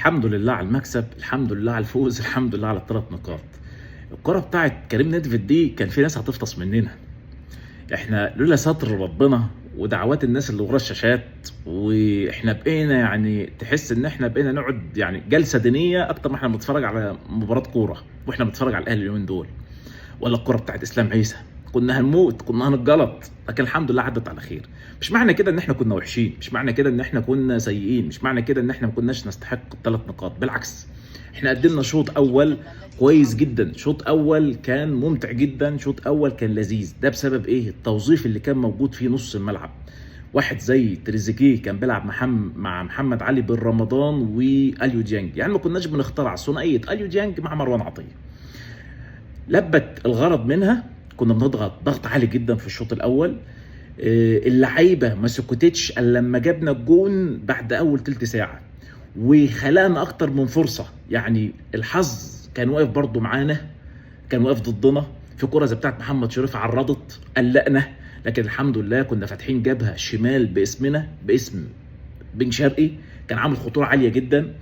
الحمد لله على المكسب، الحمد لله على الفوز، الحمد لله على الثلاث نقاط. الكرة بتاعت كريم ندفد دي كان في ناس هتفطس مننا. احنا لولا ستر ربنا ودعوات الناس اللي ورا الشاشات، واحنا بقينا يعني تحس ان احنا بقينا نقعد يعني جلسة دينية اكتر ما احنا بنتفرج على مباراة كورة، واحنا بنتفرج على الاهلي اليومين دول. ولا الكرة بتاعت اسلام عيسى، كنا هنموت، كنا هنتجلط، لكن الحمد لله عدت على خير. مش معنى كده ان احنا كنا وحشين، مش معنى كده ان احنا كنا سيئين، مش معنى كده ان احنا ما كناش نستحق الثلاث نقاط، بالعكس. احنا قدمنا شوط اول كويس جدا، شوط اول كان ممتع جدا، شوط اول كان لذيذ. ده بسبب ايه؟ التوظيف اللي كان موجود في نص الملعب. واحد زي تريزيجيه كان بيلعب مع محمد علي بن رمضان واليو ديانج، يعني ما كناش بنخترع ثنائيه اليو ديانج مع مروان عطيه. لبت الغرض منها، كنا بنضغط ضغط عالي جدا في الشوط الاول. اللعيبه ما سكتتش الا لما جبنا الجون بعد اول تلت ساعه، وخلقنا اكتر من فرصه. يعني الحظ كان واقف برضو معانا، كان واقف ضدنا. في كره زي بتاعت محمد شريف عرضت قلقنا، لكن الحمد لله كنا فاتحين جبهه شمال باسمنا، باسم بن شرقي، كان عامل خطوره عاليه جدا.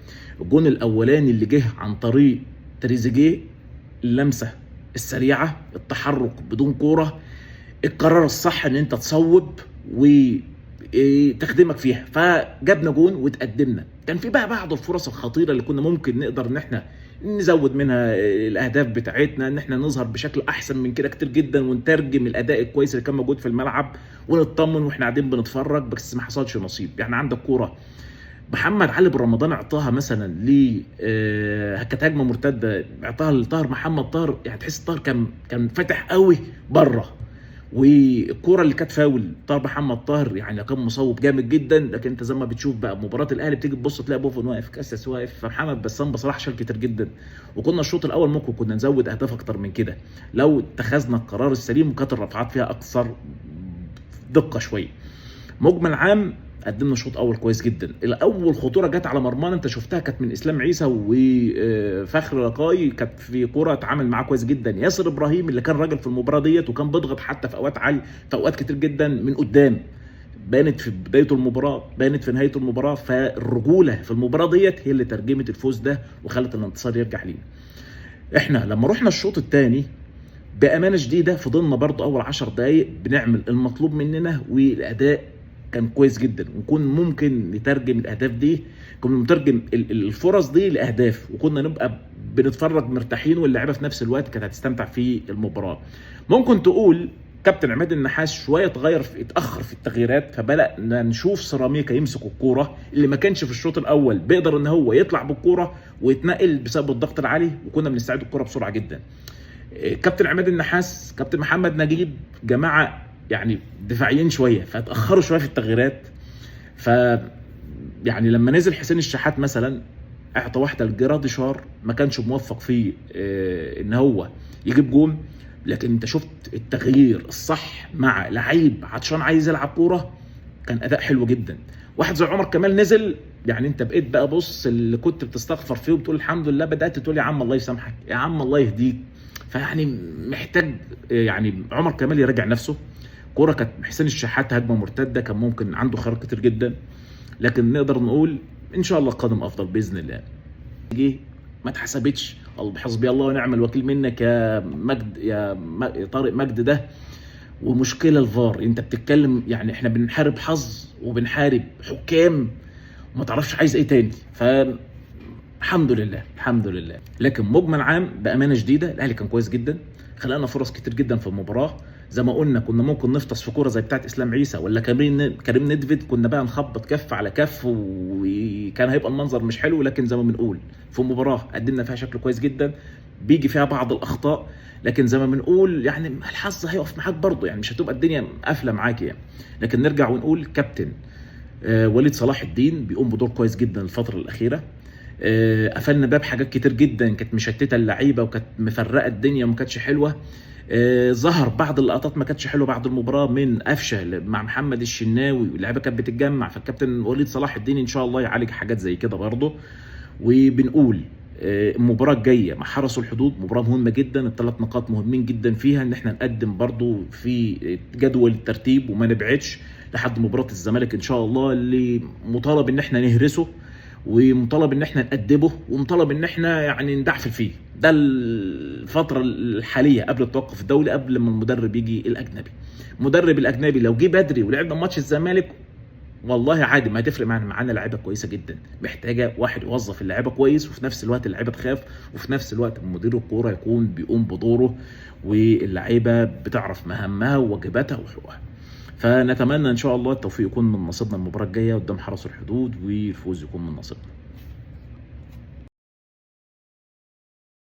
الجون الاولاني اللي جه عن طريق تريزيجيه، اللمسه السريعه، التحرك بدون كوره، القرار الصح ان انت تصوب وتخدمك فيها، فجبنا جون وتقدمنا. كان في بقى بعض الفرص الخطيره اللي كنا ممكن نقدر ان احنا نزود منها الاهداف بتاعتنا، ان احنا نظهر بشكل احسن من كده كتير جدا، ونترجم الاداء الكويس اللي كان موجود في الملعب ونطمن واحنا قاعدين بنتفرج. بس ما حصلش نصيب. يعني عندك كوره محمد علي بن رمضان اعطاها مثلا ل كانت هجمه مرتده، اعطاها لطاهر محمد طاهر، يعني تحس طاهر كان فاتح قوي بره. والكوره اللي كانت فاول طاهر محمد طاهر، يعني كان مصوب جامد جدا. لكن انت زي ما بتشوف بقى مباراه الاهلي، بتيجي تبص تلاقي بوفون واقف، كاسس واقف، فمحمد بسام بصراحه شال كتير جدا. وكنا الشوط الاول ممكن كنا نزود اهداف اكتر من كده لو اتخذنا القرار السليم، وكانت الرفعات فيها اكثر دقه شويه. مجمل عام قدمنا شوط اول كويس جدا. الاول خطوره جت على مرمانا انت شفتها كانت من اسلام عيسى وفخر لقاي، كانت في كوره اتعامل معاه كويس جدا ياسر ابراهيم اللي كان راجل في المباراه ديت، وكان بيضغط حتى في اوقات عالي، في اوقات كتير جدا من قدام. بانت في بدايه المباراه، بانت في نهايه المباراه. فالرجوله في المباراه ديت هي اللي ترجمت الفوز ده وخلت الانتصار يرجع لينا. احنا لما رحنا الشوط الثاني بامانه شديده، فضلنا برضو اول 10 دقائق بنعمل المطلوب مننا، والاداء كان كويس جدا، ونكون ممكن نترجم الاهداف دي، كنا نترجم الفرص دي لاهداف، وكنا نبقى بنتفرج مرتاحين، واللاعيبه في نفس الوقت كانت هتستمتع في المباراه. ممكن تقول كابتن عماد النحاس شويه اتاخر في التغييرات، فبدانا نشوف سيراميكا يمسك الكوره اللي ما كانش في الشوط الاول بيقدر ان هو يطلع بالكوره ويتنقل بسبب الضغط العالي، وكنا بنستعيد الكوره بسرعه جدا. كابتن عماد النحاس، كابتن محمد نجيب، جماعه يعني دفاعيين شويه، فاتاخروا شويه في التغييرات. ف يعني لما نزل حسين الشحات مثلا، اعطى واحده لجراديشار، ما كانش موفق في ان هو يجيب جول. لكن انت شفت التغيير الصح مع لعيب عطشان عايز يلعب كوره، كان اداء حلو جدا. واحد زي عمر كمال نزل، يعني انت بقيت بقى بص اللي كنت بتستغفر فيه وبتقول الحمد لله، بدات تقول يا عم الله يسامحك، يا عم الله يهديك. فيعني محتاج يعني عمر كمال يراجع نفسه. كوره كانت حسين الشحات هجمه مرتده، كان ممكن عنده خيارات كتير جدا، لكن نقدر نقول ان شاء الله القادم افضل باذن الله. ما اتحسبتش، حسبي الله ونعم الوكيل منك يا مجد، يا طارق مجد ده. ومشكله الفار، انت بتتكلم يعني احنا بنحارب حظ وبنحارب حكام وما تعرفش عايز ايه تاني. الحمد لله الحمد لله. لكن مجمل عام بامانه شديده الاهلي كان كويس جدا، خلقنا فرص كتير جدا في المباراه. زي ما قلنا كنا ممكن نفطس في كوره زي بتاعت اسلام عيسى ولا كريم ندفد، كنا بقى نخبط كف على كف وكان هيبقى المنظر مش حلو. لكن زي ما بنقول في مباراه قدمنا فيها شكل كويس جدا، بيجي فيها بعض الاخطاء، لكن زي ما بنقول يعني الحظ هيقف معاك برضه، يعني مش هتبقى الدنيا قافله معاك يعني. لكن نرجع ونقول كابتن وليد صلاح الدين بيقوم بدور كويس جدا الفتره الاخيره. قفلنا باب حاجات كتير جدا كانت مشتته اللعيبه وكانت مفرقه الدنيا وما كانتش حلوه. ظهر بعض اللقطات ما كانتش حلوه بعد المباراه من قفشه مع محمد الشناوي، واللعيبه كانت بتتجمع، فالكابتن وليد صلاح الدين ان شاء الله يعالج حاجات زي كده برضه. وبنقول المباراه الجايه مع حرس الحدود مباراه مهمه جدا، الثلاث نقاط مهمين جدا فيها ان احنا نقدم برضه في جدول الترتيب وما نبعدش لحد مباراه الزمالك ان شاء الله اللي مطالب ان احنا نهرسه. ومطالب ان احنا نأدبه، ومطالب ان احنا يعني ندعفل فيه. ده الفتره الحاليه قبل التوقف الدولي، قبل ما المدرب يجي الاجنبي. المدرب الاجنبي لو جه بدري ولعبنا ماتش الزمالك والله عادي، ما هتفرق معانا لعيبه كويسه جدا. محتاجه واحد يوظف اللعيبه كويس، وفي نفس الوقت اللعيبه تخاف، وفي نفس الوقت مدير الكوره يكون بيقوم بدوره، واللعيبه بتعرف مهامها وواجباتها وحقوقها. فنتمنى ان شاء الله التوفيق يكون من نصيبنا المباراه الجايه قدام حرس الحدود، والفوز يكون من نصيبنا.